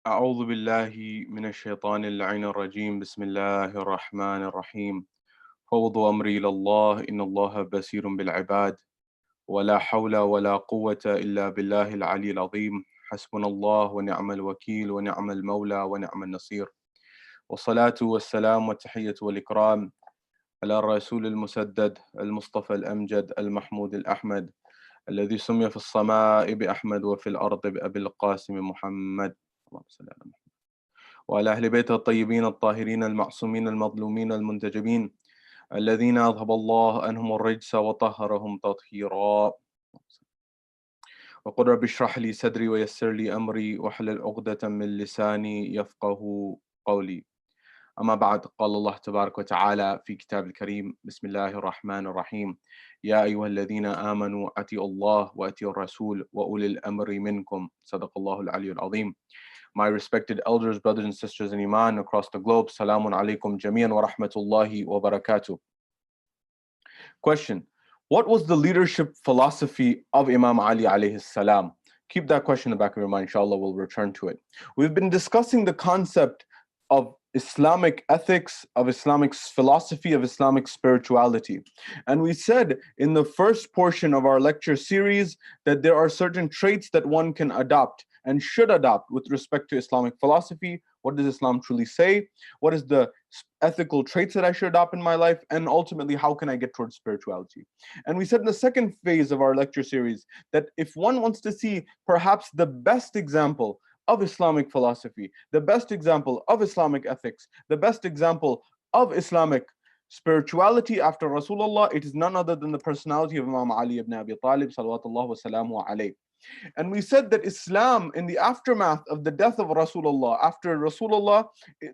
أعوذ بالله من الشيطان اللعين الرجيم بسم الله الرحمن الرحيم فوضوا أمري إلى الله إن الله بصير بالعباد ولا حول ولا قوة إلا بالله العلي العظيم حسبنا الله ونعم الوكيل ونعم المولى ونعم النصير والصلاة والسلام والتحية والإكرام على الرسول المسدد المصطفى الأمجد المحمود الأحمد الذي سمي في السماء بأحمد وفي الأرض بأبي القاسم محمد اللهم صل على محمد وعلى أهل بيته الطيبين الطاهرين المعصومين المظلومين المنتجبين الذين أذهب الله عنهم الرجس وطهرهم تطهيرا. وقل رب اشرح لي صدري ويسر لي أمري واحلل عقدة من لساني يفقه قولي. أما بعد، قال الله تبارك وتعالى في كتاب الكريم بسم الله الرحمن الرحيم يا أيها الذين آمنوا أطيعوا الله وأطيعوا الرسول وأولي الأمر منكم صدق الله العلي العظيم. My respected elders, brothers and sisters in Iman across the globe, Salamun alaikum jamian wa rahmatullahi wa barakatuh. Question: what was the leadership philosophy of Imam Ali alayhi salam? Keep that question in the back of your mind, inshallah, we'll return to it. We've been discussing the concept of Islamic ethics, of Islamic philosophy, of Islamic spirituality. And we said in the first portion of our lecture series that there are certain traits that one can adopt and should adopt with respect to Islamic philosophy. What does Islam truly say? What is the ethical traits that I should adopt in my life? And ultimately, how can I get towards spirituality? And we said in the second phase of our lecture series that if one wants to see perhaps the best example of Islamic philosophy, the best example of Islamic ethics, the best example of Islamic spirituality after Rasulullah, it is none other than the personality of Imam Ali ibn Abi Talib salawatullah wa salamu alayhi. And we said that Islam, in the aftermath of the death of Rasulullah, after Rasulullah,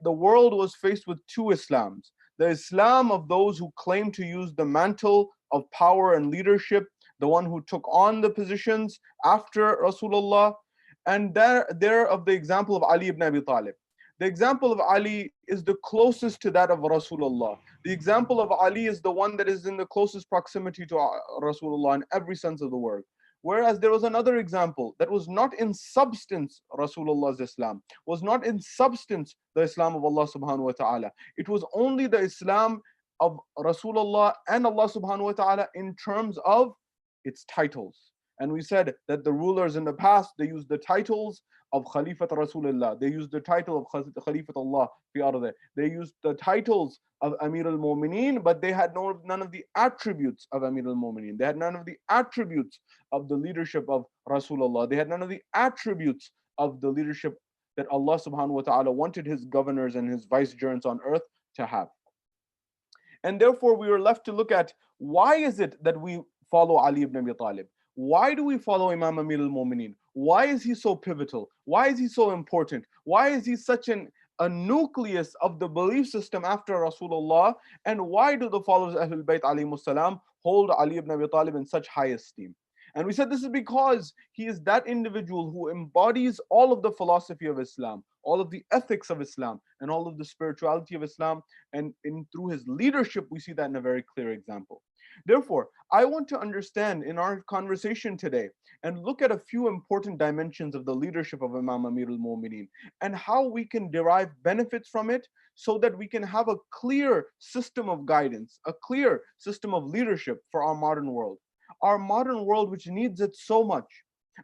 the world was faced with two Islams. The Islam of those who claim to use the mantle of power and leadership, the one who took on the positions after Rasulullah, and there of the example of Ali ibn Abi Talib. The example of Ali is the closest to that of Rasulullah. The example of Ali is the one that is in the closest proximity to Rasulullah in every sense of the word. Whereas there was another example that was not in substance Rasulullah's Islam, was not in substance the Islam of Allah subhanahu wa ta'ala. It was only the Islam of Rasulullah and Allah subhanahu wa ta'ala in terms of its titles. And we said that the rulers in the past, they used the titles of Khalifat Rasulullah. They used the title of Khalifat Allah fi ardh. They used the titles of Amir al-Mu'mineen, but they had none of the attributes of Amir al-Mu'mineen. They had none of the attributes of the leadership of Rasulullah. They had none of the attributes of the leadership that Allah subhanahu wa ta'ala wanted his governors and his vicegerents on earth to have. And therefore we were left to look at, why is it that we follow Ali ibn Abi Talib? Why do we follow Imam Amir al-Mu'mineen? Why is he so pivotal? Why is he so important? Why is he such a nucleus of the belief system after Rasulullah? And why do the followers of Ahlul Bayt alayhimus salam hold Ali ibn Abi Talib in such high esteem? And we said this is because he is that individual who embodies all of the philosophy of Islam, all of the ethics of Islam, and all of the spirituality of Islam. And through his leadership, we see that in a very clear example. Therefore, I want to understand in our conversation today and look at a few important dimensions of the leadership of Imam Amir al-Mu'mineen and how we can derive benefits from it so that we can have a clear system of guidance, a clear system of leadership for our modern world. Our modern world, which needs it so much.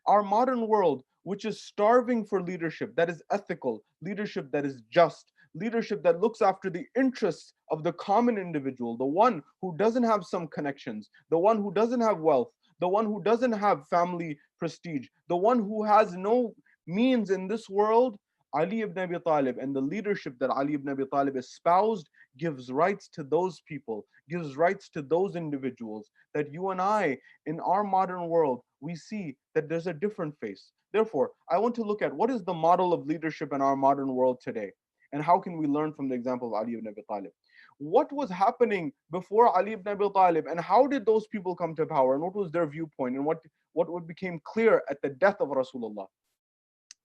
Our modern world, which is starving for leadership that is ethical, leadership that is just, leadership that looks after the interests of the common individual, the one who doesn't have some connections, the one who doesn't have wealth, the one who doesn't have family prestige, the one who has no means in this world. Ali ibn Abi Talib and the leadership that Ali ibn Abi Talib espoused gives rights to those people, gives rights to those individuals that you and I, in our modern world, we see that there's a different face. Therefore, I want to look at what is the model of leadership in our modern world today. And how can we learn from the example of Ali ibn Abi Talib? What was happening before Ali ibn Abi Talib, and how did those people come to power, and what was their viewpoint, and what became clear at the death of Rasulullah,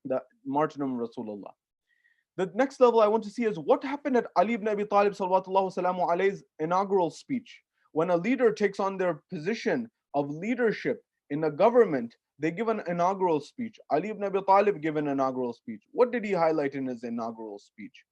the martyrdom of Rasulullah? The next level I want to see is what happened at Ali ibn Abi Talib sallallahu salamu alayhi's inaugural speech. When a leader takes on their position of leadership in a government, They give an inaugural speech. Ali ibn Abi Talib gave an inaugural speech. What did he highlight in his inaugural speech?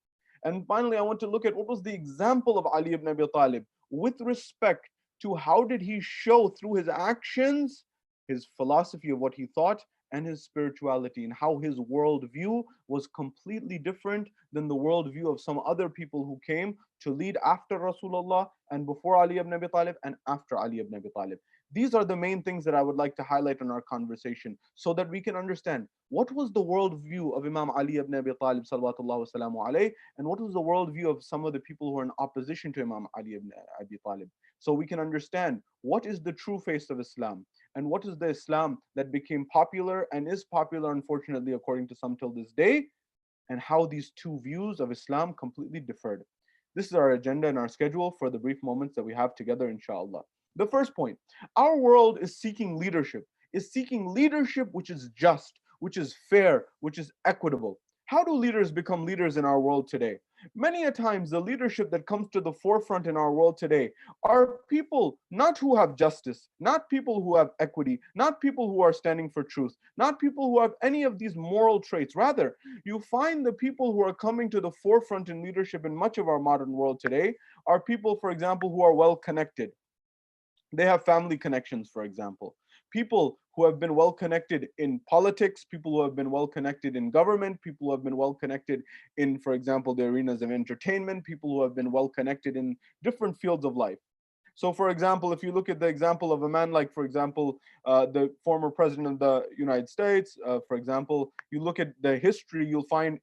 And finally, I want to look at what was the example of Ali ibn Abi Talib with respect to how did he show through his actions his philosophy of what he thought and his spirituality, and how his worldview was completely different than the worldview of some other people who came to lead after Rasulullah and before Ali ibn Abi Talib and after Ali ibn Abi Talib. These are the main things that I would like to highlight in our conversation so that we can understand what was the worldview of Imam Ali ibn Abi Talib salawatullah wasalamu alayhi, and what was the worldview of some of the people who are in opposition to Imam Ali ibn Abi Talib. So we can understand what is the true face of Islam and what is the Islam that became popular and is popular, unfortunately, according to some till this day, and how these two views of Islam completely differed. This is our agenda and our schedule for the brief moments that we have together, inshallah. The first point, our world is seeking leadership which is just, which is fair, which is equitable. How do leaders become leaders in our world today? Many a times, the leadership that comes to the forefront in our world today are people not who have justice, not people who have equity, not people who are standing for truth, not people who have any of these moral traits. Rather, you find the people who are coming to the forefront in leadership in much of our modern world today are people, for example, who are well connected. They have family connections, for example. People who have been well connected in politics, people who have been well connected in government, people who have been well connected in, for example, the arenas of entertainment, people who have been well connected in different fields of life. So, for example, if you look at the example of a man like, for example, the former president of the United States, for example, you look at the history, you'll find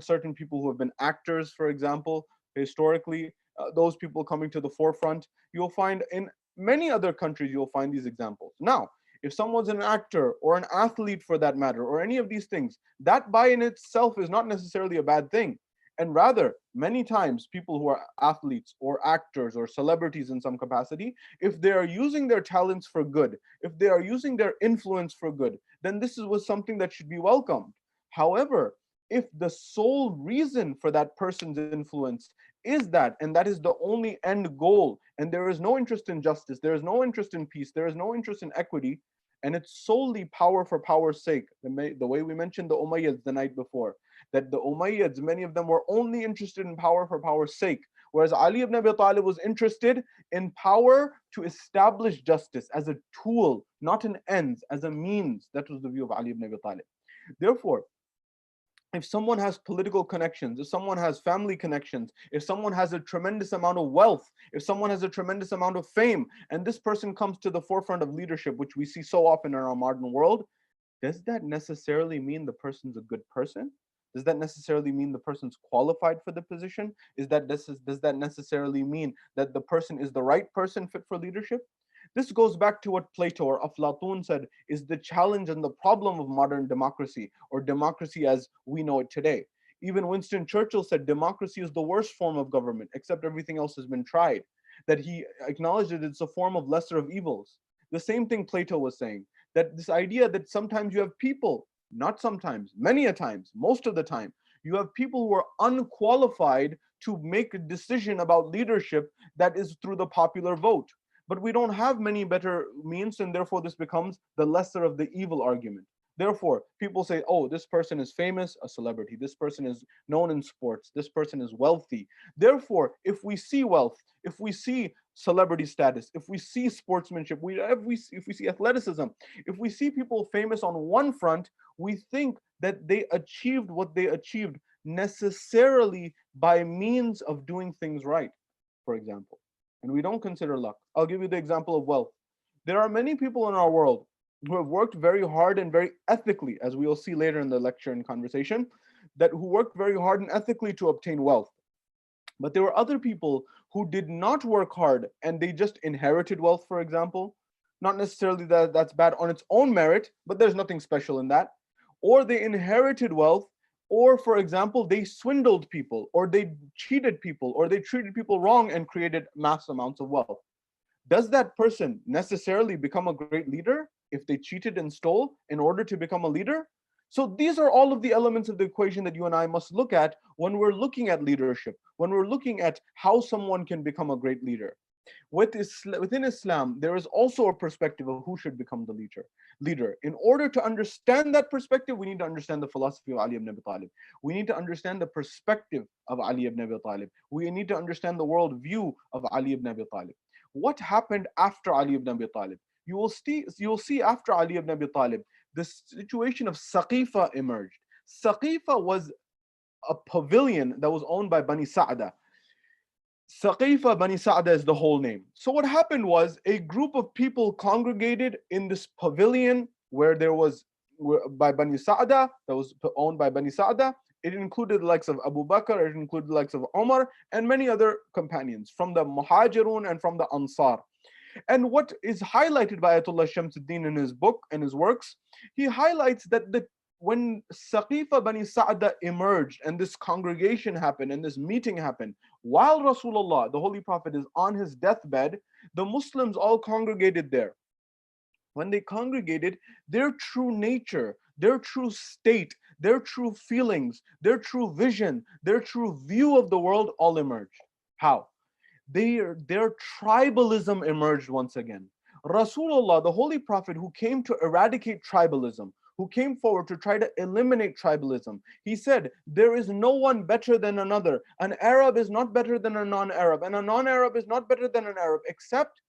certain people who have been actors, for example, historically, those people coming to the forefront. You'll find in many other countries, you'll find these examples. Now, if someone's an actor or an athlete for that matter, or any of these things, that by in itself is not necessarily a bad thing. And rather, many times, people who are athletes or actors or celebrities in some capacity, if they are using their talents for good, if they are using their influence for good, then this was something that should be welcomed. However, if the sole reason for that person's influence is that, and that is the only end goal, and there is no interest in justice, there is no interest in peace, there is no interest in equity, and it's solely power for power's sake, the way we mentioned the Umayyads the night before, that the Umayyads, many of them were only interested in power for power's sake, whereas Ali ibn Abi Talib was interested in power to establish justice as a tool, not an ends, as a means. That was the view of Ali ibn Abi Talib. Therefore, if someone has political connections, if someone has family connections, if someone has a tremendous amount of wealth, if someone has a tremendous amount of fame, and this person comes to the forefront of leadership, which we see so often in our modern world, does that necessarily mean the person's a good person? Does that necessarily mean the person's qualified for the position? Does that necessarily mean that the person is the right person fit for leadership? This goes back to what Plato or Aflatun said is the challenge and the problem of modern democracy, or democracy as we know it today. Even Winston Churchill said democracy is the worst form of government, except everything else has been tried. That he acknowledged that it's a form of lesser of evils. The same thing Plato was saying, that this idea that sometimes you have people, not sometimes, many a times, most of the time, you have people who are unqualified to make a decision about leadership that is through the popular vote. But we don't have many better means, and therefore this becomes the lesser of the evil argument. Therefore, people say, oh, this person is famous, a celebrity. This person is known in sports. This person is wealthy. Therefore, if we see wealth, if we see celebrity status, if we see sportsmanship, if we see athleticism, if we see people famous on one front, we think that they achieved what they achieved necessarily by means of doing things right, for example. And we don't consider luck. I'll give you the example of wealth. There are many people in our world who have worked very hard and very ethically, as we will see later in the lecture and conversation, who worked very hard and ethically to obtain wealth. But there were other people who did not work hard and they just inherited wealth, for example. Not necessarily that that's bad on its own merit, but there's nothing special in that. Or they inherited wealth, or for example, they swindled people, or they cheated people, or they treated people wrong and created mass amounts of wealth. Does that person necessarily become a great leader if they cheated and stole in order to become a leader? So these are all of the elements of the equation that you and I must look at when we're looking at leadership, when we're looking at how someone can become a great leader. Within Islam, there is also a perspective of who should become the leader. In order to understand that perspective, we need to understand the philosophy of Ali ibn Abi Talib. We need to understand the perspective of Ali ibn Abi Talib. We need to understand the world view of Ali ibn Abi Talib. What happened after Ali ibn Abi Talib? You will see after Ali ibn Abi Talib, the situation of Saqifa emerged. Saqifa was a pavilion that was owned by Bani Sa'da. Saqifa Bani Sa'da is the whole name. So what happened was a group of people congregated in this pavilion where there was by Bani Sa'da, that was owned by Bani Sa'da. It included the likes of Abu Bakr, it included the likes of Umar, and many other companions from the Muhajirun and from the Ansar. And what is highlighted by Ayatollah Shamsuddin in his book and his works, he highlights that when Saqifa Bani Sa'da emerged and this congregation happened and this meeting happened, while Rasulullah, the Holy Prophet, is on his deathbed, the Muslims all congregated there. When they congregated, their true nature, their true state, their true feelings, their true vision, their true view of the world all emerged. How? Their tribalism emerged once again. Rasulullah, the Holy Prophet, who came to eradicate tribalism, who came forward to try to eliminate tribalism, he said, there is no one better than another. An Arab is not better than a non-Arab, and a non-Arab is not better than an Arab, except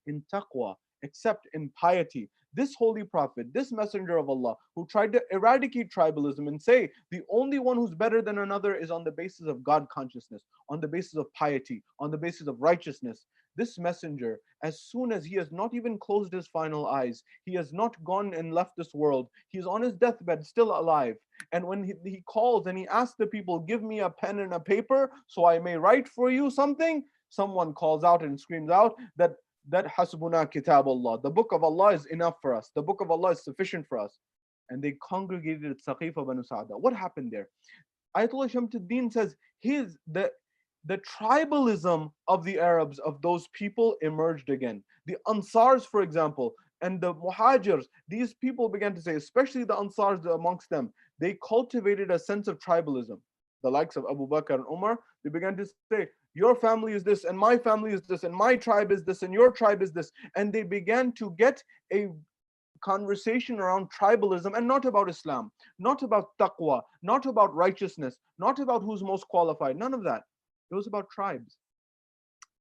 in taqwa, except in piety. This Holy Prophet, this Messenger of Allah, who tried to eradicate tribalism and say the only one who's better than another is on the basis of God consciousness, on the basis of piety, on the basis of righteousness. This messenger, as soon as he has not even closed his final eyes, he has not gone and left this world, he is on his deathbed, still alive. And when he calls and he asks the people, give me a pen and a paper so I may write for you something, someone calls out and screams out that hasbuna kitab Allah, the book of Allah is enough for us, the book of Allah is sufficient for us. And they congregated at Saqifa Banu Sa'da. What happened there? Ayatollah Shamsuddin says the tribalism of the Arabs, of those people, emerged again. The Ansars, for example, and the Muhajirs, these people began to say, especially the Ansars amongst them, they cultivated a sense of tribalism. The likes of Abu Bakr and Umar, they began to say, your family is this, and my family is this, and my tribe is this, and your tribe is this. And they began to get a conversation around tribalism, and not about Islam, not about taqwa, not about righteousness, not about who's most qualified, none of that. It was about tribes.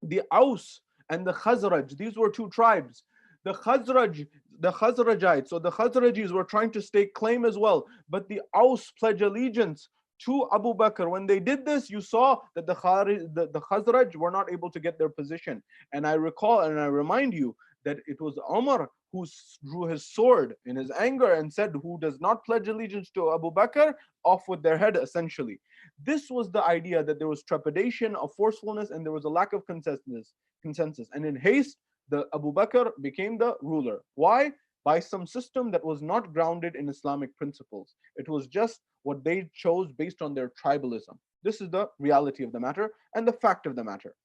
The Aus and the Khazraj, these were two tribes. The Khazrajites, or the Khazrajis, were trying to stake claim as well, but the Aus pledged allegiance to Abu Bakr. When they did this, you saw that the Khazraj were not able to get their position. And I recall and I remind you that it was Umar who drew his sword in his anger and said, who does not pledge allegiance to Abu Bakr, off with their head, essentially. This was the idea, that there was trepidation, of forcefulness, and there was a lack of consensus. And in haste, the Abu Bakr became the ruler. Why? By some system that was not grounded in Islamic principles. It was just what they chose based on their tribalism. This is the reality of the matter and the fact of the matter.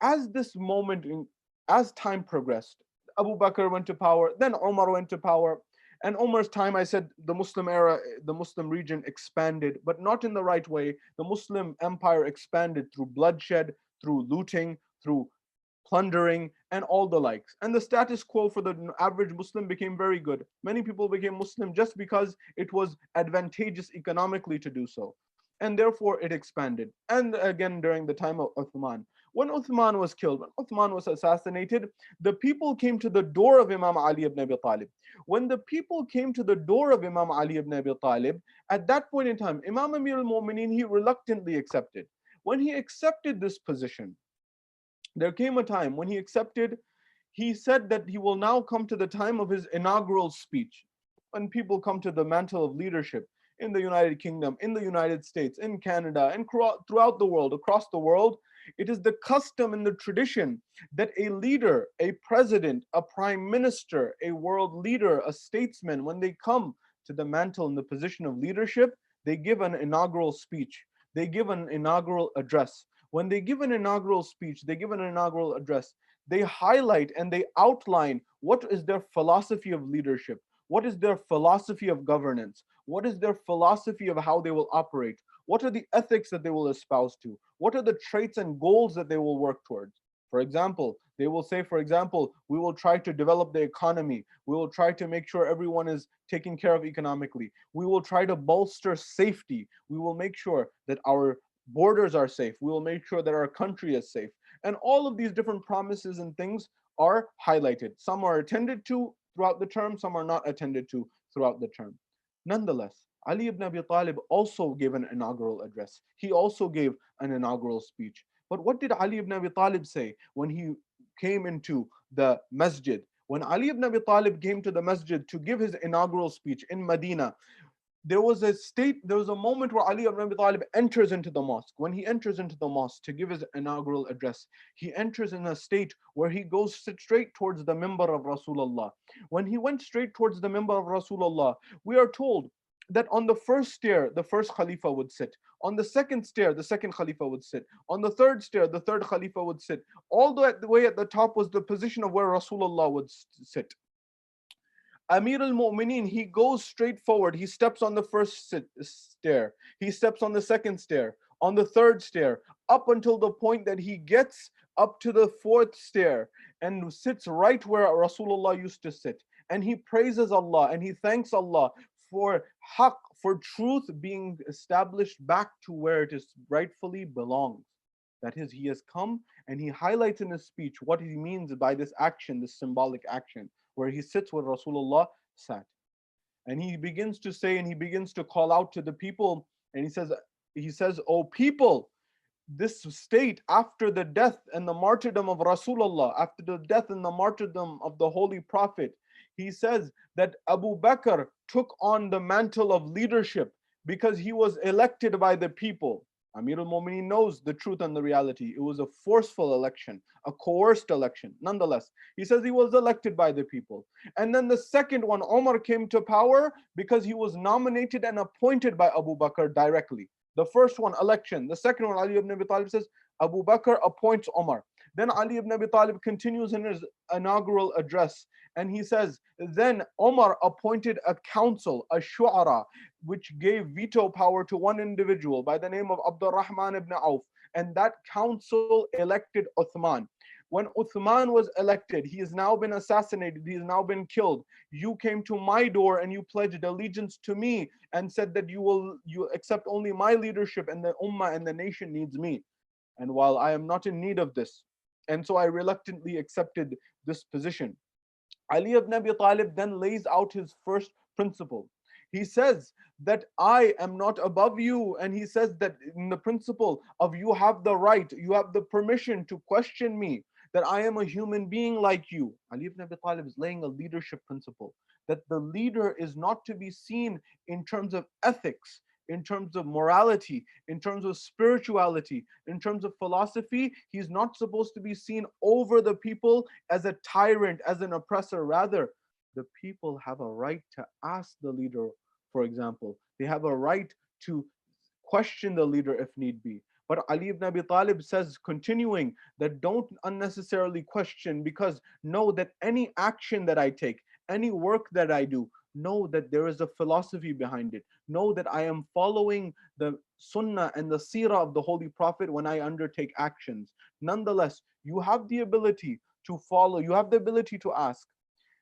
As time progressed, Abu Bakr went to power, then Umar went to power. And Umar's time, I said, the Muslim era, the Muslim region expanded, but not in the right way. The Muslim empire expanded through bloodshed, through looting, through plundering, and all the likes. And the status quo for the average Muslim became very good. Many people became Muslim just because it was advantageous economically to do so. And therefore it expanded. And again, during the time of Uthman. When Uthman was killed, when Uthman was assassinated, the people came to the door of Imam Ali ibn Abi Talib. When the people came to the door of Imam Ali ibn Abi Talib, at that point in time, Imam Amir al-Mu'mineen, he reluctantly accepted. When he accepted this position, there came a time when he accepted, he said that he will now come to the time of his inaugural speech. When people come to the mantle of leadership in the United Kingdom, in the United States, in Canada, and throughout the world, across the world, it is the custom and the tradition that a leader, a president, a prime minister, a world leader, a statesman, when they come to the mantle and the position of leadership, they give an inaugural speech. They give an inaugural address. When they give an inaugural speech, they give an inaugural address, they highlight and they outline what is their philosophy of leadership, what is their philosophy of governance, what is their philosophy of how they will operate, what are the ethics that they will espouse to, what are the traits and goals that they will work towards. For example, they will say, for example, we will try to develop the economy. We will try to make sure everyone is taken care of economically. We will try to bolster safety. We will make sure that our borders are safe. We will make sure that our country is safe. And all of these different promises and things are highlighted. Some are attended to throughout the term, some are not attended to throughout the term. Nonetheless, Ali ibn Abi Talib also gave an inaugural address. He also gave an inaugural speech. But what did Ali ibn Abi Talib say when he came into the masjid? When Ali ibn Abi Talib came to the masjid to give his inaugural speech in Medina, there was a moment where Ali ibn Abi Talib enters into the mosque. When he enters into the mosque to give his inaugural address, he enters in a state where he goes straight towards the minbar of Rasulullah. When he went straight towards the minbar of Rasulullah, we are told that on the first stair, the first Khalifa would sit. On the second stair, the second Khalifa would sit. On the third stair, the third Khalifa would sit. All the way at the top was the position of where Rasulullah would sit. Amir al-Mu'mineen, he goes straight forward. He steps on the first stair. He steps on the second stair, on the third stair, up until the point that he gets up to the fourth stair and sits right where Rasulullah used to sit. And he praises Allah and he thanks Allah for haqq, for truth being established back to where it is rightfully belongs. That is, he has come and he highlights in his speech what he means by this action, this symbolic action, where he sits where Rasulullah sat. And he begins to say, and he begins to call out to the people, and he says, "O people, this state after the death and the martyrdom of Rasulullah, after the death and the martyrdom of the Holy Prophet," he says that Abu Bakr took on the mantle of leadership because he was elected by the people. Amir al-Mu'mineen knows the truth and the reality. It was a forceful election, a coerced election. Nonetheless, he says he was elected by the people. And then the second one, Omar came to power because he was nominated and appointed by Abu Bakr directly. The first one, election. The second one, Ali ibn Abi Talib says, Abu Bakr appoints Omar. Then Ali ibn Abi Talib continues in his inaugural address and he says, then Omar appointed a council, a shu'ara, which gave veto power to one individual by the name of Abdurrahman ibn Auf. And that council elected Uthman. When Uthman was elected, he has now been assassinated, he has now been killed. You came to my door and you pledged allegiance to me and said that you accept only my leadership and the ummah and the nation needs me. And while I am not in need of this, and so I reluctantly accepted this position. Ali ibn Abi Talib then lays out his first principle. He says that I am not above you, and he says that in the principle of you have the right, you have the permission to question me, that I am a human being like you. Ali ibn Abi Talib is laying a leadership principle, that the leader is not to be seen in terms of ethics, in terms of morality, in terms of spirituality, in terms of philosophy. He's not supposed to be seen over the people as a tyrant, as an oppressor. Rather, the people have a right to ask the leader, for example. They have a right to question the leader if need be. But Ali ibn Abi Talib says, continuing, that don't unnecessarily question, because know that any action that I take, any work that I do, know that there is a philosophy behind it. Know that I am following the sunnah and the seerah of the Holy Prophet when I undertake actions. Nonetheless, you have the ability to follow, you have the ability to ask.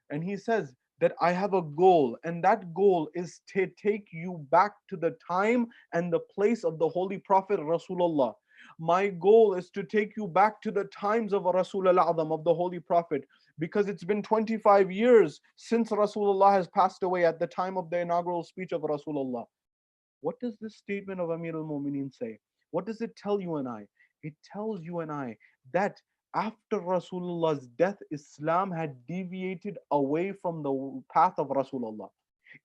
And he says that I have a goal, and that goal is to take you back to the time and the place of the Holy Prophet Rasulullah. My goal is to take you back to the times of Rasul al-Azam, of the Holy Prophet, because it's been 25 years since Rasulullah has passed away at the time of the inaugural speech of Rasulullah. What does this statement of Amir al-Mu'mineen say? What does it tell you and I? It tells you and I that after Rasulullah's death, Islam had deviated away from the path of Rasulullah.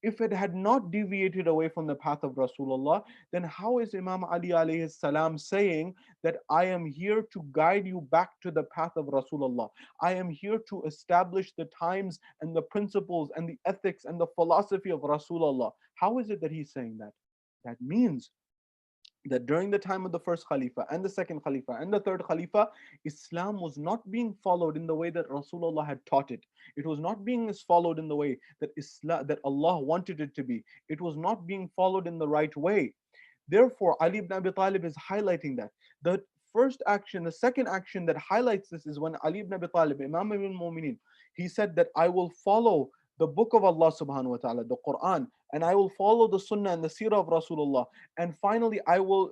If it had not deviated away from the path of Rasulullah, then how is Imam Ali Alehissalaam saying that I am here to guide you back to the path of Rasulullah? I am here to establish the times and the principles and the ethics and the philosophy of Rasulullah. How is it that he's saying that? That means that during the time of the first Khalifa and the second Khalifa and the third Khalifa, Islam was not being followed in the way that Rasulullah had taught it. It was not being followed in the way that that Allah wanted it to be. It was not being followed in the right way. Therefore, Ali ibn Abi Talib is highlighting that first action, the second action that highlights this is when Ali ibn Abi Talib, Imam al-Mu'mineen, he said that I will follow the book of Allah subhanahu wa ta'ala, the Quran, and I will follow the sunnah and the seerah of Rasulullah. And finally,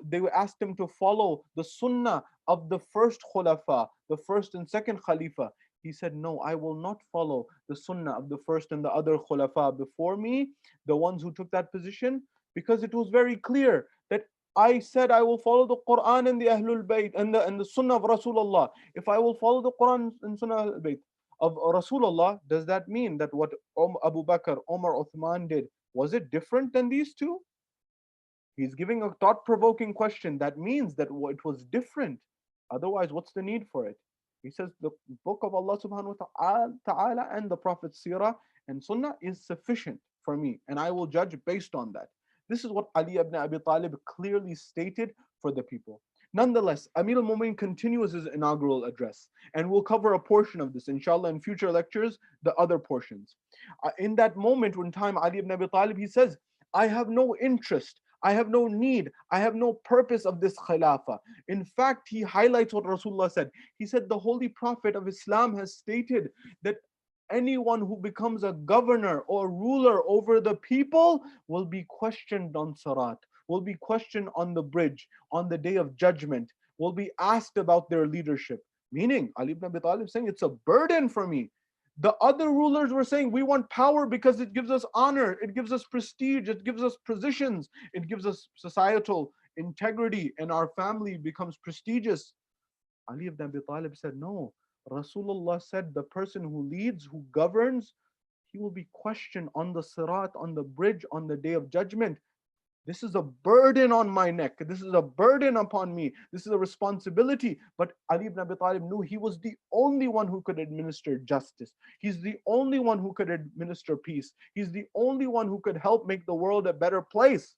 they asked him to follow the sunnah of the first khulafa, the first and second khalifa. He said, no, I will not follow the sunnah of the first and the other khulafa before me, the ones who took that position, because it was very clear that I said I will follow the Quran and the Ahlul Bayt and the Sunnah of Rasulullah. If I will follow the Quran and Sunnah Ahlul Bayt of Rasulullah, does that mean that what Abu Bakr, Umar, Uthman did, was it different than these two? He's giving a thought-provoking question. That means that it was different. Otherwise, what's the need for it? He says the book of Allah subhanahu wa ta'ala and the Prophet's seerah and sunnah is sufficient for me, and I will judge based on that. This is what Ali ibn Abi Talib clearly stated for the people. Nonetheless, Amir al-Mu'minin continues his inaugural address, and we'll cover a portion of this, inshallah, in future lectures, the other portions. In that moment, when time, Ali ibn Abi Talib, he says, I have no interest, I have no need, I have no purpose of this khilafah. In fact, he highlights what Rasulullah said. He said, the Holy Prophet of Islam has stated that anyone who becomes a governor or ruler over the people will be questioned on Sirat, will be questioned on the bridge, on the day of judgment, will be asked about their leadership. Meaning, Ali ibn Abi Talib saying, it's a burden for me. The other rulers were saying, we want power because it gives us honor, it gives us prestige, it gives us positions, it gives us societal integrity, and our family becomes prestigious. Ali ibn Abi Talib said, no. Rasulullah said, the person who leads, who governs, he will be questioned on the Sirat, on the bridge, on the day of judgment. This is a burden on my neck. This is a burden upon me. This is a responsibility. But Ali ibn Abi Talib knew he was the only one who could administer justice. He's the only one who could administer peace. He's the only one who could help make the world a better place.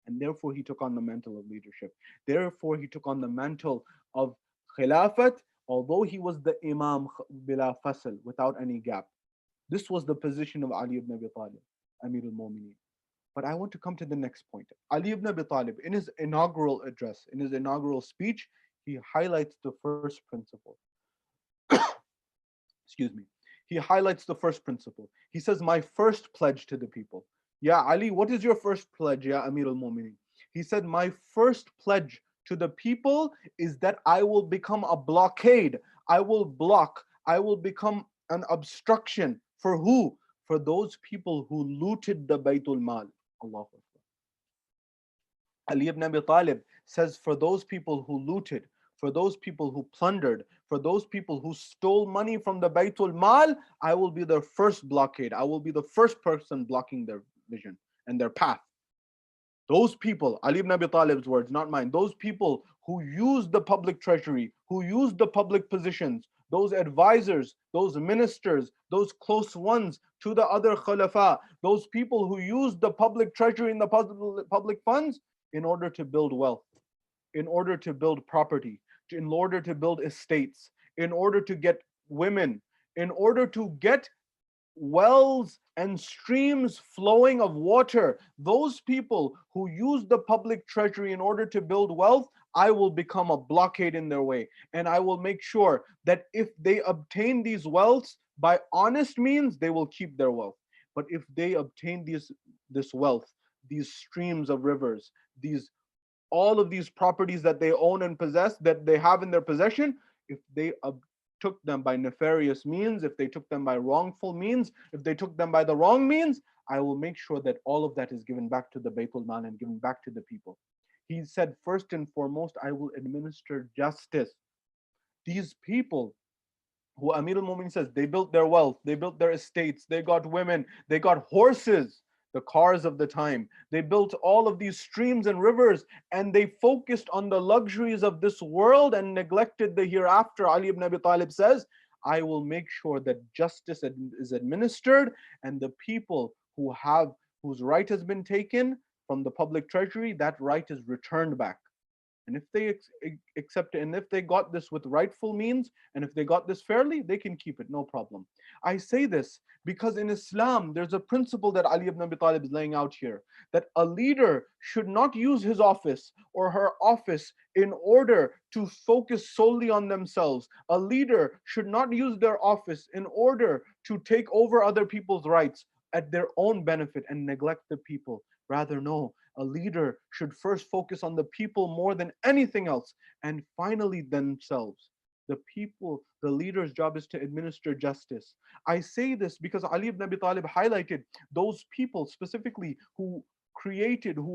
And therefore, he took on the mantle of leadership. Therefore, he took on the mantle of khilafat, although he was the Imam bila fasl, without any gap. This was the position of Ali ibn Abi Talib, Amir al-Mu'mineen. But I want to come to the next point. Ali ibn Abi Talib, in his inaugural address, in his inaugural speech, he highlights the first principle. Excuse me. He highlights the first principle. He says, my first pledge to the people. Ya Ali, what is your first pledge, Ya Amir al-Mu'mineen? He said, my first pledge to the people is that I will become a blockade. I will block. I will become an obstruction. For who? For those people who looted the Baytul Mal. Allahu Akbar. Ali ibn Abi Talib says, for those people who looted, for those people who plundered, for those people who stole money from the Baytul Mal, I will be their first blockade. I will be the first person blocking their vision and their path. Those people, Ali ibn Abi Talib's words, not mine, those people who use the public treasury, who use the public positions, those advisors, those ministers, those close ones to the other khulafa, those people who use the public treasury and the public funds in order to build wealth, in order to build property, in order to build estates, in order to get women, in order to get wells and streams flowing of water. Those people who use the public treasury in order to build wealth, I will become a blockade in their way. And I will make sure that if they obtain these wealths by honest means, they will keep their wealth. But if they obtain this wealth, these streams of rivers, all of these properties that they own and possess, that they have in their possession, if they took them by nefarious means, if they took them by wrongful means, if they took them by the wrong means, I will make sure that all of that is given back to the Baytul Mal and given back to the people. He said, first and foremost, I will administer justice. These people who Amir al-Mu'minin says, they built their wealth, they built their estates, they got women, they got horses, the cars of the time. They built all of these streams and rivers, and they focused on the luxuries of this world and neglected the hereafter. Ali ibn Abi Talib says, I will make sure that justice is administered, and the people whose right has been taken from the public treasury, that right is returned back. And if they accept it, and if they got this with rightful means, and if they got this fairly, they can keep it, no problem. I say this because in Islam, there's a principle that Ali ibn Abi Talib is laying out here, that a leader should not use his office or her office in order to focus solely on themselves. A leader should not use their office in order to take over other people's rights at their own benefit and neglect the people. Rather, no, a leader should first focus on the people more than anything else, and finally themselves. The people, the leader's job is to administer justice. I say this because Ali ibn Abi Talib highlighted those people specifically who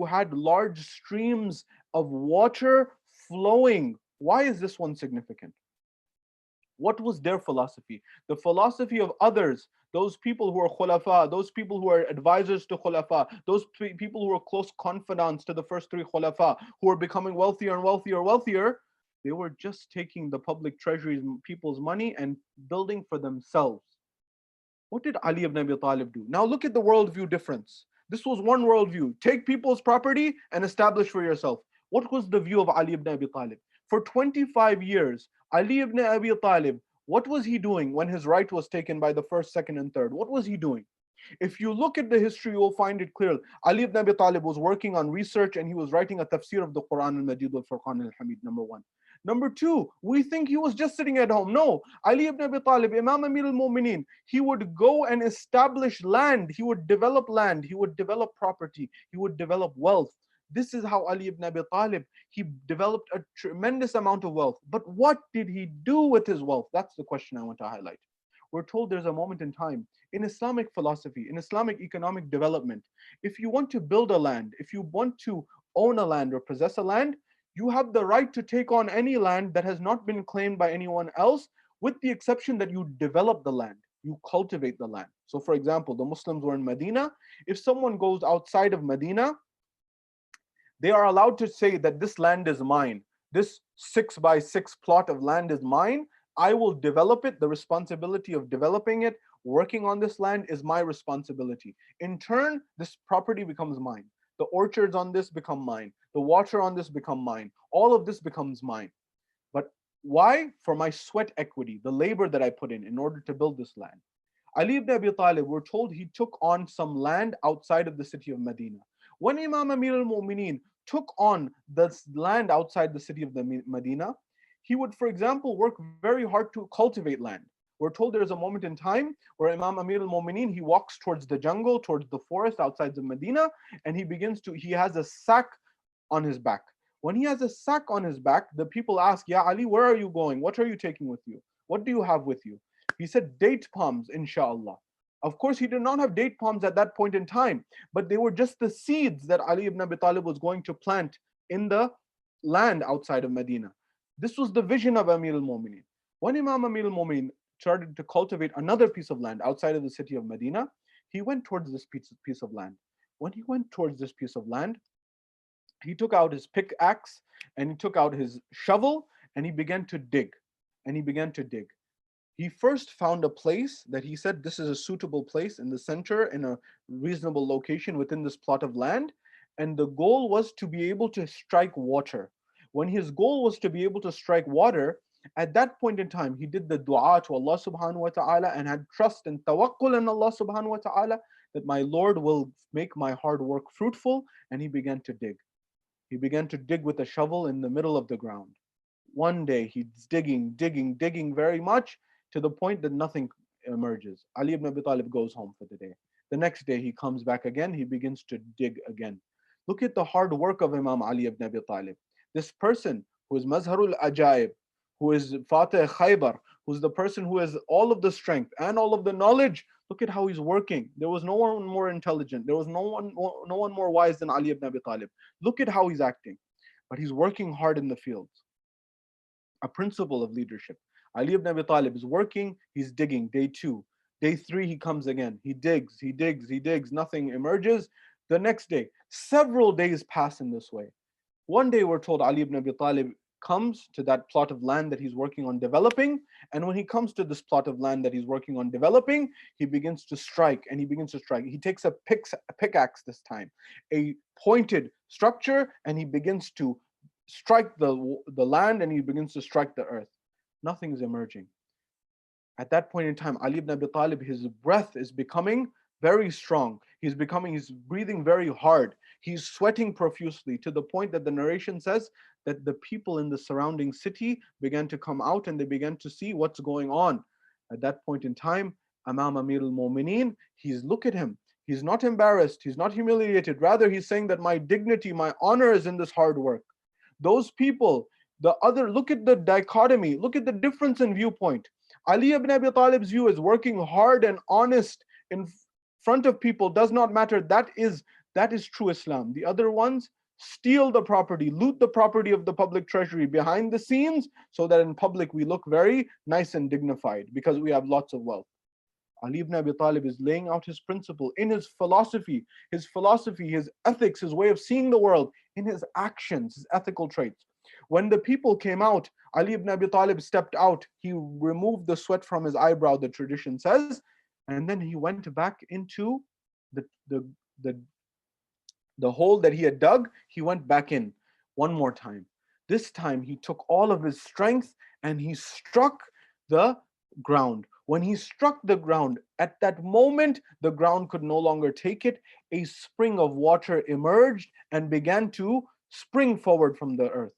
had large streams of water flowing. Why is this one significant? What was their philosophy? The philosophy of others, those people who are khulafa, those people who are advisors to khulafa, those people who are close confidants to the first three khulafa, who are becoming wealthier and wealthier and wealthier, they were just taking the public treasuries, people's money, and building for themselves. What did Ali ibn Abi Talib do? Now look at the worldview difference. This was one worldview. Take people's property and establish for yourself. What was the view of Ali ibn Abi Talib? For 25 years, Ali ibn Abi Talib, what was he doing when his right was taken by the first, second, and third? What was he doing? If you look at the history, you will find it clear. Ali ibn Abi Talib was working on research and he was writing a tafsir of the Quran al-Majid wal-Furqan al-Hamid, number one. Number two, we think he was just sitting at home. No, Ali ibn Abi Talib, Imam Amir al-Mu'mineen, he would go and establish land. He would develop land. He would develop property. He would develop wealth. This is how Ali ibn Abi Talib, he developed a tremendous amount of wealth. But what did he do with his wealth? That's the question I want to highlight. We're told there's a moment in time in Islamic philosophy, in Islamic economic development, if you want to build a land, if you want to own a land or possess a land, you have the right to take on any land that has not been claimed by anyone else, with the exception that you develop the land, you cultivate the land. So for example, the Muslims were in Medina. If someone goes outside of Medina, they are allowed to say that this land is mine. This 6x6 plot of land is mine. I will develop it. The responsibility of developing it, working on this land is my responsibility. In turn, this property becomes mine. The orchards on this become mine. The water on this become mine. All of this becomes mine. But why? For my sweat equity, the labor that I put in order to build this land. Ali ibn Abi Talib, we're told he took on some land outside of the city of Medina. When Imam Amir al-Mu'mineen took on this land outside the city of the Medina, he would, for example, work very hard to cultivate land. We're told there's a moment in time where Imam Amir al-Mu'mineen, he walks towards the jungle, towards the forest outside of Medina, and he has a sack on his back. When he has a sack on his back, the people ask, Ya Ali, where are you going? What are you taking with you? What do you have with you? He said, date palms, inshallah. Of course, he did not have date palms at that point in time, but they were just the seeds that Ali ibn Abi Talib was going to plant in the land outside of Medina. This was the vision of Amir al-Mu'mineen. When Imam Amir al-Mu'mineen started to cultivate another piece of land outside of the city of Medina, he went towards this piece of land. When he went towards this piece of land, he took out his pickaxe and he took out his shovel and he began to dig. And he began to dig. He first found a place that he said, this is a suitable place in the center, in a reasonable location within this plot of land. And the goal was to be able to strike water. When his goal was to be able to strike water, at that point in time, he did the dua to Allah subhanahu wa ta'ala and had trust and tawakkul in Allah subhanahu wa ta'ala that my Lord will make my hard work fruitful. And he began to dig. He began to dig with a shovel in the middle of the ground. One day he's digging very much, to the point that nothing emerges. Ali ibn Abi Talib goes home for the day. The next day he comes back again, he begins to dig again. Look at the hard work of Imam Ali ibn Abi Talib. This person who is Mazharul Ajaib, who is Fatih Khaybar, who's the person who has all of the strength and all of the knowledge. Look at how he's working. There was no one more intelligent. There was no one more wise than Ali ibn Abi Talib. Look at how he's acting. But he's working hard in the fields. A principle of leadership. Ali ibn Abi Talib is working, he's digging, day 2. Day 3, he comes again. He digs, nothing emerges. The next day, several days pass in this way. One day we're told Ali ibn Abi Talib comes to that plot of land that he's working on developing. And when he comes to this plot of land that he's working on developing, he begins to strike and he begins to strike. He takes a pickaxe this time, a pointed structure, and he begins to strike the land and he begins to strike the earth. Nothing is emerging. At that point in time, Ali ibn Abi Talib, his breath is becoming very strong. He's breathing very hard. He's sweating profusely to the point that the narration says that the people in the surrounding city began to come out and they began to see what's going on. At that point in time, Imam Amir al-Mu'mineen, look at him. He's not embarrassed. He's not humiliated. Rather, he's saying that my dignity, my honor is in this hard work. Those people, look at the dichotomy. Look at the difference in viewpoint. Ali ibn Abi Talib's view is working hard and honest in front of people does not matter. That is true Islam. The other ones steal the property, loot the property of the public treasury behind the scenes so that in public we look very nice and dignified because we have lots of wealth. Ali ibn Abi Talib is laying out his principle in his philosophy, his ethics, his way of seeing the world, in his actions, his ethical traits. When the people came out, Ali ibn Abi Talib stepped out. He removed the sweat from his eyebrow, the tradition says, and then he went back into the, the, the, the hole that he had dug. He went back in one more time. This time he took all of his strength and he struck the ground. When he struck the ground, at that moment, the ground could no longer take it. A spring of water emerged and began to spring forward from the earth.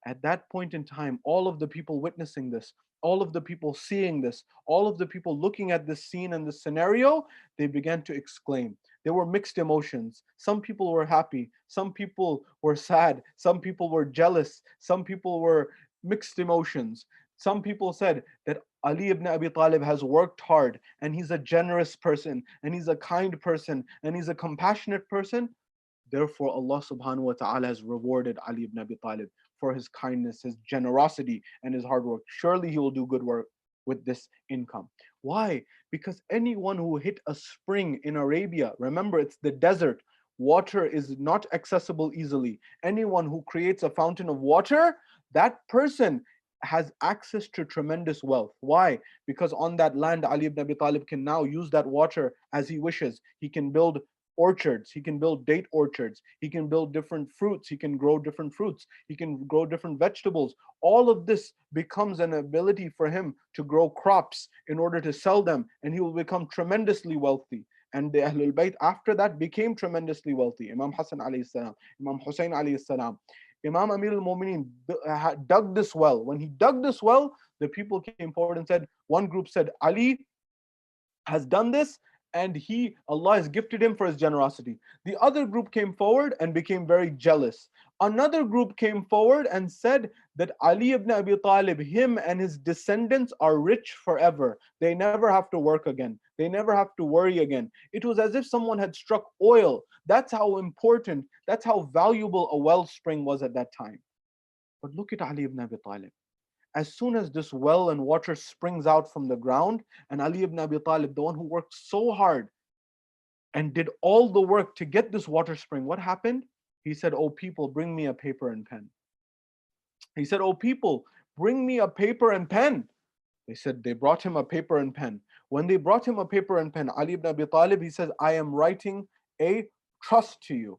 At that point in time, all of the people witnessing this, all of the people seeing this, all of the people looking at this scene and this scenario, they began to exclaim. There were mixed emotions. Some people were happy, some people were sad, some people were jealous, some people were mixed emotions. Some people said that Ali ibn Abi Talib has worked hard and he's a generous person and he's a kind person and he's a compassionate person. Therefore, Allah subhanahu wa ta'ala has rewarded Ali ibn Abi Talib for his kindness, his generosity, and his hard work. Surely he will do good work with this income. Why? Because anyone who hit a spring in Arabia, remember it's the desert, water is not accessible easily. Anyone who creates a fountain of water, that person has access to tremendous wealth. Why? Because on that land, Ali ibn Abi Talib can now use that water as he wishes. He can build orchards, he can build date orchards, he can build different fruits, he can grow different fruits, he can grow different vegetables. All of this becomes an ability for him to grow crops in order to sell them, and he will become tremendously wealthy. And the Ahlul Bayt after that became tremendously wealthy. Imam Hassan alayhi salam, Imam Hussein alayhi salam. Imam Amir al-Mu'mineen dug this well. When he dug this well, the people came forward and said, one group said, Ali has done this and Allah has gifted him for his generosity. The other group came forward and became very jealous. Another group came forward and said that Ali ibn Abi Talib, him and his descendants are rich forever. They never have to work again. They never have to worry again. It was as if someone had struck oil. That's how important, that's how valuable a wellspring was at that time. But look at Ali ibn Abi Talib. As soon as this well and water springs out from the ground, and Ali ibn Abi Talib, the one who worked so hard and did all the work to get this water spring, what happened? He said, "Oh people, bring me a paper and pen." He said, "Oh people, bring me a paper and pen." They brought him a paper and pen. When they brought him a paper and pen, Ali ibn Abi Talib, he says, "I am writing a trust to you."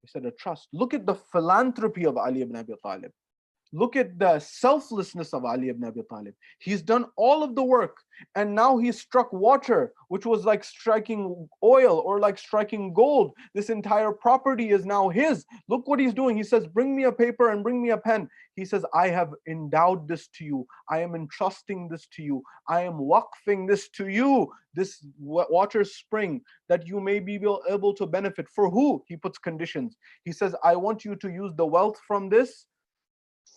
He said, "A trust." Look at the philanthropy of Ali ibn Abi Talib. Look at the selflessness of Ali ibn Abi Talib. He's done all of the work and now he struck water, which was like striking oil or like striking gold. This entire property is now his. Look what he's doing. He says, "Bring me a paper and bring me a pen." He says, "I have endowed this to you. I am entrusting this to you. I am waqfing this to you, this water spring, that you may be able to benefit." For who? He puts conditions. He says, "I want you to use the wealth from this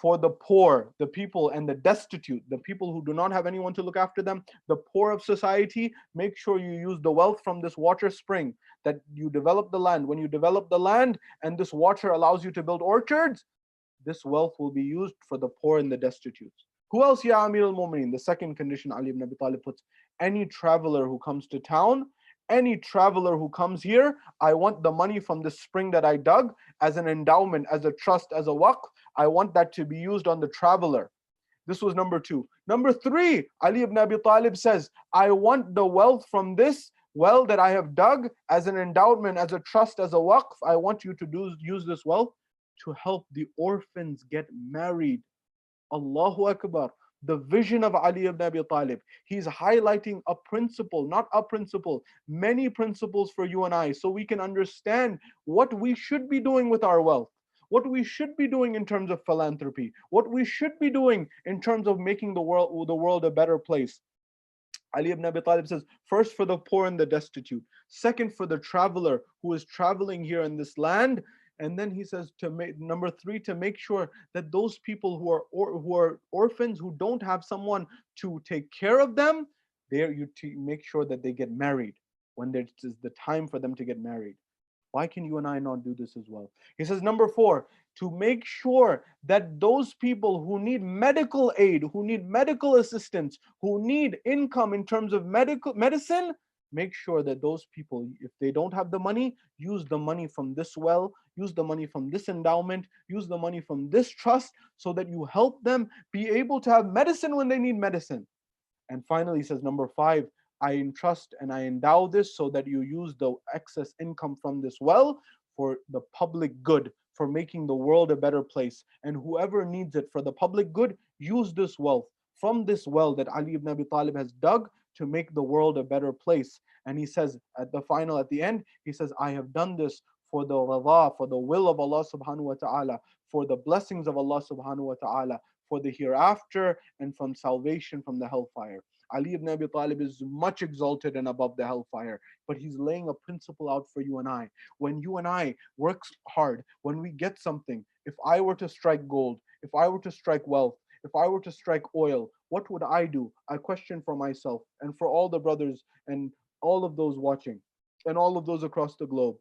for the poor, the people and the destitute, the people who do not have anyone to look after them, the poor of society. Make sure you use the wealth from this water spring, that you develop the land. When you develop the land and this water allows you to build orchards, this wealth will be used for the poor and the destitute." Who else, Ya Amir al-Mu'mineen? The second condition Ali ibn Abi Talib puts, any traveler who comes to town, any traveler who comes here, I want the money from the spring that I dug as an endowment, as a trust, as a waqf. I want that to be used on the traveler. This was number two. Number three, Ali ibn Abi Talib says, I want the wealth from this well that I have dug as an endowment, as a trust, as a waqf. I want you to use this wealth to help the orphans get married. Allahu Akbar. The vision of Ali ibn Abi Talib. He's highlighting a principle, not a principle, many principles for you and I, so we can understand what we should be doing with our wealth, what we should be doing in terms of philanthropy, what we should be doing in terms of making the world a better place. Ali ibn Abi Talib says, first for the poor and the destitute, second for the traveler who is traveling here in this land, and then he says to make number three, to make sure that those people who are orphans, who don't have someone to take care of them, there you to make sure that they get married when there is the time for them to get married. Why can you and I not do this as well? He says, number four, to make sure that those people who need medical aid, who need medical assistance, who need income in terms of medicine, make sure that those people, if they don't have the money, use the money from this well, use the money from this endowment, use the money from this trust, so that you help them be able to have medicine when they need medicine. And finally, he says, number five, I entrust and I endow this so that you use the excess income from this well for the public good, for making the world a better place. And whoever needs it for the public good, use this wealth from this well that Ali ibn Abi Talib has dug to make the world a better place. And he says at the end, he says, I have done this for the rida, for the will of Allah subhanahu wa ta'ala, for the blessings of Allah subhanahu wa ta'ala, for the hereafter, and from salvation from the hellfire. Ali ibn Abi Talib is much exalted and above the hellfire, but he's laying a principle out for you and I. When you and I work hard, when we get something, if I were to strike gold, if I were to strike wealth, if I were to strike oil, what would I do? I question for myself and for all the brothers and all of those watching and all of those across the globe.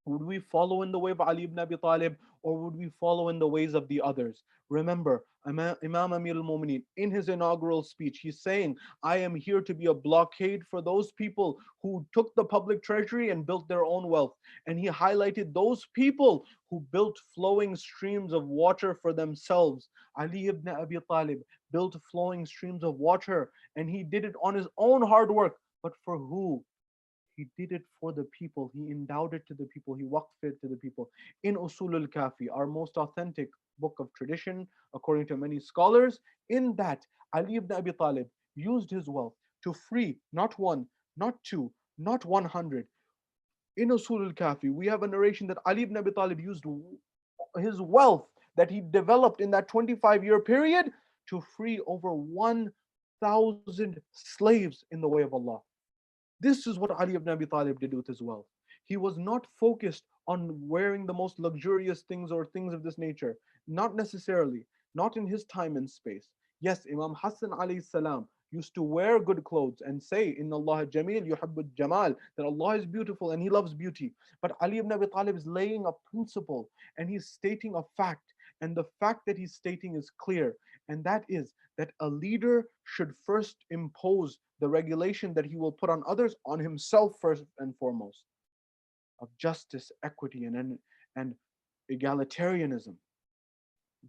Would we follow in the way of Ali ibn Abi Talib, or would we follow in the ways of the others? Remember, Imam Amir al-Mu'mineen, in his inaugural speech, he's saying, I am here to be a blockade for those people who took the public treasury and built their own wealth. And he highlighted those people who built flowing streams of water for themselves. Ali ibn Abi Talib built flowing streams of water, and he did it on his own hard work. But for who? He did it for the people. He endowed it to the people. He waqfed it to the people. In Usul al-Kafi, our most authentic book of tradition, according to many scholars, in that Ali ibn Abi Talib used his wealth to free not one, not two, not 100. In Usul al-Kafi, we have a narration that Ali ibn Abi Talib used his wealth that he developed in that 25-year period to free over 1,000 slaves in the way of Allah. This is what Ali ibn Abi Talib did with his wealth. He was not focused on wearing the most luxurious things or things of this nature. Not necessarily. Not in his time and space. Yes, Imam Hassan Alehissalaam used to wear good clothes and say, Inna Allah Jameel yuhibbul Jamal, that Allah is beautiful and He loves beauty. But Ali ibn Abi Talib is laying a principle and he's stating a fact. And the fact that he's stating is clear. And that is that a leader should first impose the regulation that he will put on others on himself first and foremost, of justice, equity, and egalitarianism.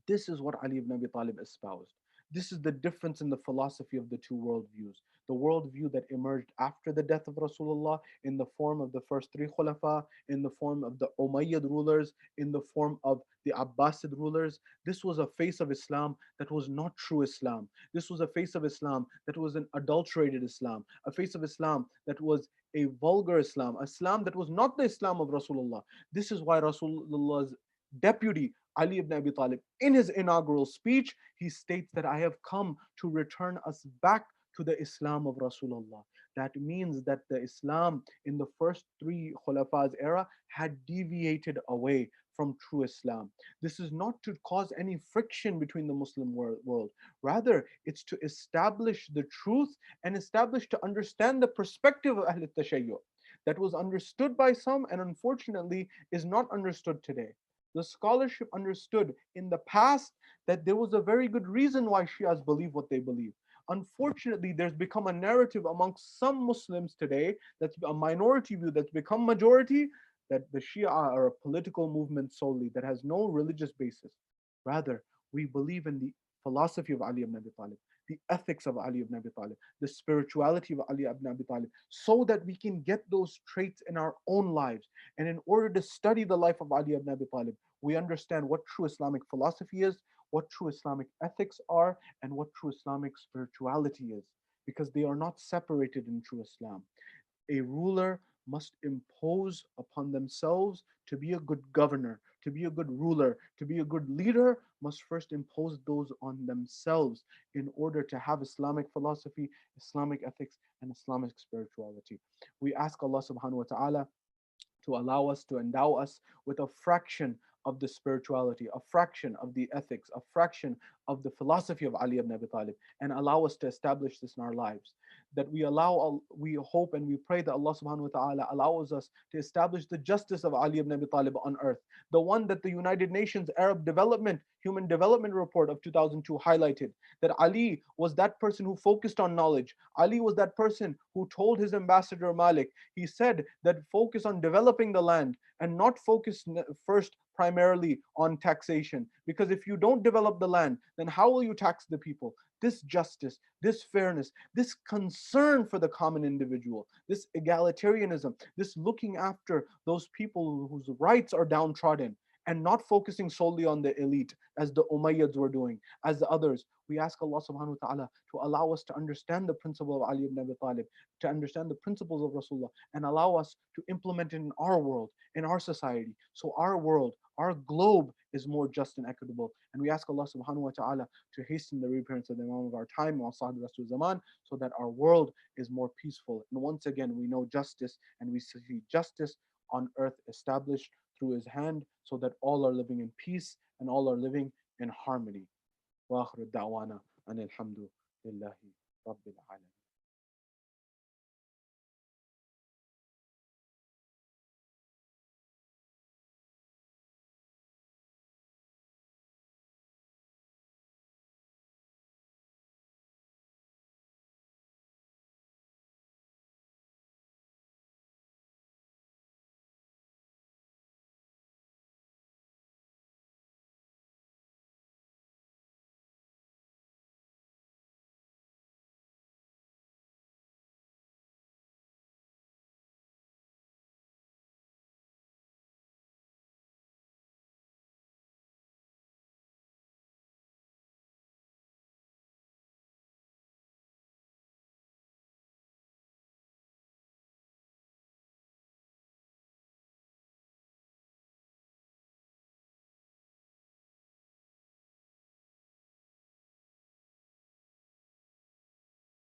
This is what Ali ibn Abi Talib espoused. This is the difference in the philosophy of the two worldviews. The worldview that emerged after the death of Rasulullah in the form of the first three Khulafa, in the form of the Umayyad rulers, in the form of the Abbasid rulers. This was a face of Islam that was not true Islam. This was a face of Islam that was an adulterated Islam, a face of Islam that was a vulgar Islam, Islam that was not the Islam of Rasulullah. This is why Rasulullah's deputy Ali ibn Abi Talib, in his inaugural speech, he states that I have come to return us back to the Islam of Rasulullah. That means that the Islam in the first three Khulafa's era had deviated away from true Islam. This is not to cause any friction between the Muslim world. Rather, it's to establish the truth and establish to understand the perspective of Ahl al-Tashayyu that was understood by some and unfortunately is not understood today. The scholarship understood in the past that there was a very good reason why Shias believe what they believe. Unfortunately, there's become a narrative amongst some Muslims today, that's a minority view that's become majority, that the Shia are a political movement solely that has no religious basis. Rather, we believe in the philosophy of Ali ibn Abi Talib, the ethics of Ali ibn Abi Talib, the spirituality of Ali ibn Abi Talib, so that we can get those traits in our own lives. And in order to study the life of Ali ibn Abi Talib, we understand what true Islamic philosophy is, what true Islamic ethics are, and what true Islamic spirituality is, because they are not separated in true Islam. A ruler must impose upon themselves to be a good governor, to be a good ruler, to be a good leader, must first impose those on themselves in order to have Islamic philosophy, Islamic ethics, and Islamic spirituality. We ask Allah subhanahu wa ta'ala to allow us, to endow us with a fraction of the spirituality, a fraction of the ethics, a fraction of the philosophy of Ali ibn Abi Talib, and allow us to establish this in our lives. That we hope and we pray that Allah subhanahu wa ta'ala allows us to establish the justice of Ali ibn Abi Talib on earth, the one that the United Nations Arab Development Human Development Report of 2002 highlighted, that Ali was that person who focused on knowledge. Ali was that person who told his ambassador Malik, he said that focus on developing the land and not focus first primarily on taxation. Because if you don't develop the land, then how will you tax the people? This justice, this fairness, this concern for the common individual, this egalitarianism, this looking after those people whose rights are downtrodden, and not focusing solely on the elite as the Umayyads were doing, as the others. We ask Allah subhanahu wa ta'ala to allow us to understand the principle of Ali ibn Abi Talib, to understand the principles of Rasulullah, and allow us to implement it in our world, in our society. So our world, our globe is more just and equitable. And we ask Allah subhanahu wa ta'ala to hasten the reappearance of the Imam of our time, Sa'ad Rasul Zaman, so that our world is more peaceful. And once again, we know justice and we see justice on earth established through his hand, so that all are living in peace and all are living in harmony. وآخر الدعوانا أن الحمد لله رب العالمين.